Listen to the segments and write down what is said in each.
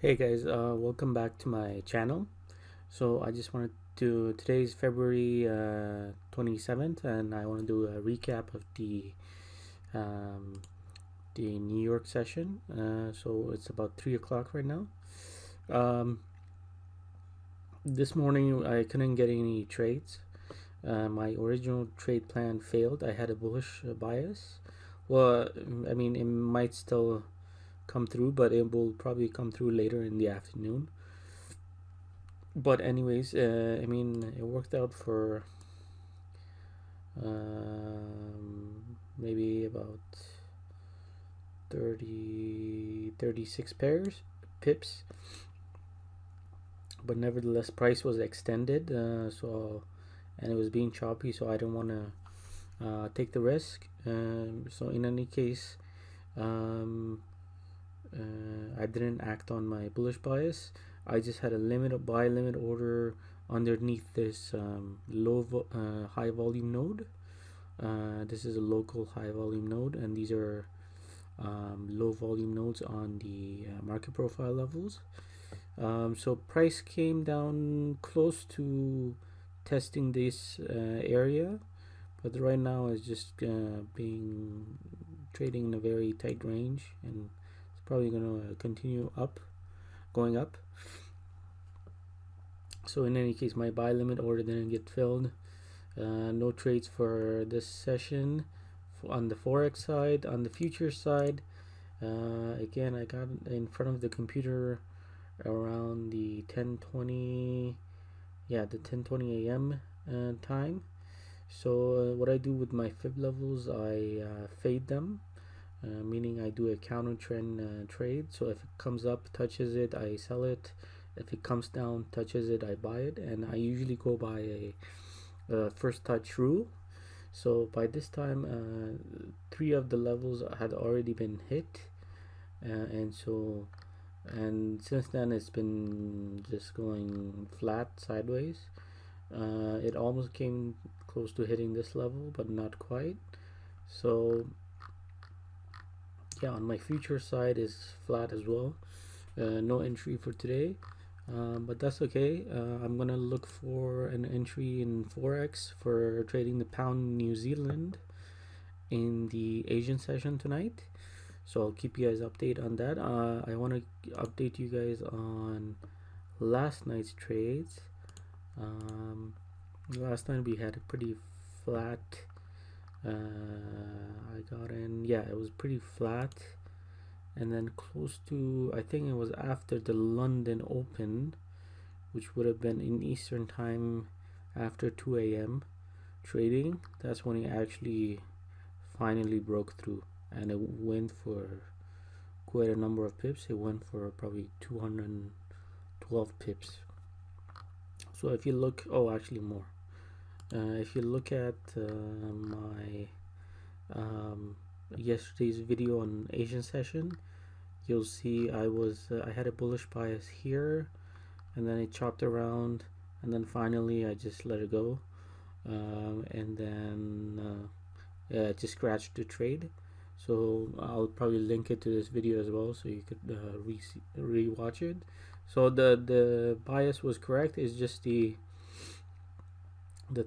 Hey guys, welcome back to my channel. So I just wanted to, today's February 27th, and I want to do a recap of um, the New York session. So it's about 3 o'clock right now. Um, this morning I couldn't get any trades. My original trade plan failed. I had a bullish bias. Well, I mean, it might still come through, but it will probably come through later in the afternoon. But anyways, I mean, it worked out for maybe about 36 pips, but nevertheless price was extended, and it was being choppy, so I don't want to take the risk. So in any case, um, I didn't act on my bullish bias. I just had a buy limit order underneath this high volume node. This is a local high volume node, and these are low volume nodes on the market profile levels. So price came down close to testing this area, but right now is just being trading in a very tight range, and it's probably going to continue going up. So in any case, my buy limit order didn't get filled. No trades for this session on the Forex side. On the future side, again, I got in front of the computer around the 10:20, the 10:20 a.m. Time. So what I do with my fib levels, I fade them, meaning I do a counter trend trade. So if it comes up, touches it, I sell it. If it comes down, touches it, I buy it, and I usually go by a first touch rule. So by this time, 3 of the levels had already been hit, and since then it's been just going flat sideways. It almost came close to hitting this level, but not quite. So yeah, on my future side is flat as well. No entry for today. But that's okay. I'm gonna look for an entry in Forex for trading the pound New Zealand in the Asian session tonight. So I'll keep you guys updated on that. I want to update you guys on last night's trades. Last night we had a pretty flat. I got in. Yeah, it was pretty flat, and then close to, I think it was after the London Open, which would have been in Eastern time after 2 a.m. trading. That's when it actually finally broke through, and it went for quite a number of pips. It went for probably 212 pips. So if you look, oh, actually more. If you look at my yesterday's video on Asian session, you'll see I had a bullish bias here, and then it chopped around, and then finally I just let it go, and then just scratched the trade. So I'll probably link it to this video as well, so you could re-watch it. So the bias was correct. It's just the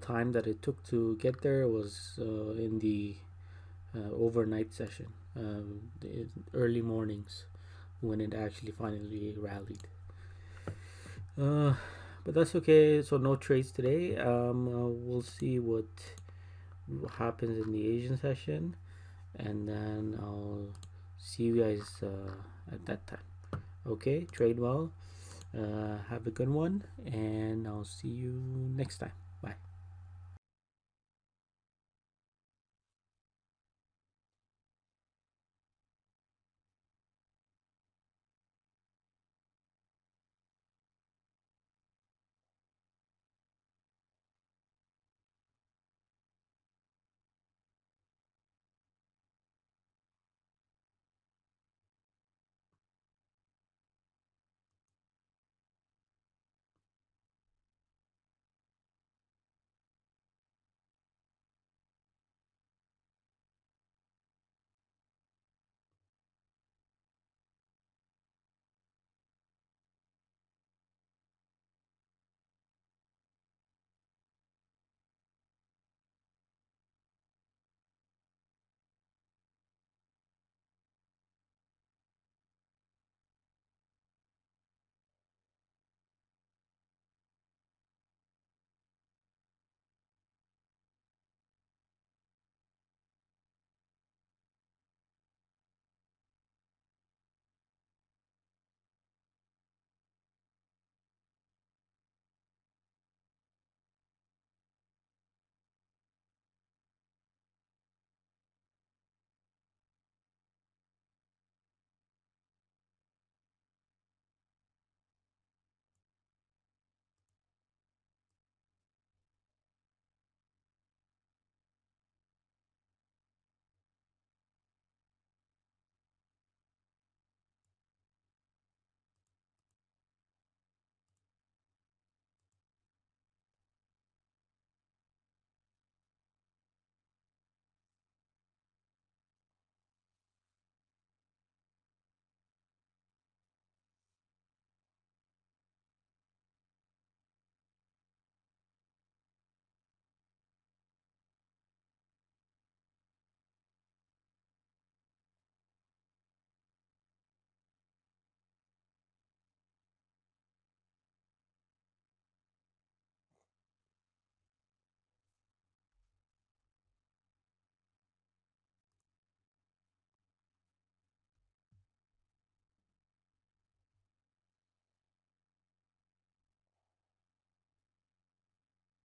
time that it took to get there was in the overnight session, the early mornings, when it actually finally rallied. But that's okay. So no trades today. We'll see what happens in the Asian session, and then I'll see you guys at that time. Okay, trade well. Have a good one, and I'll see you next time.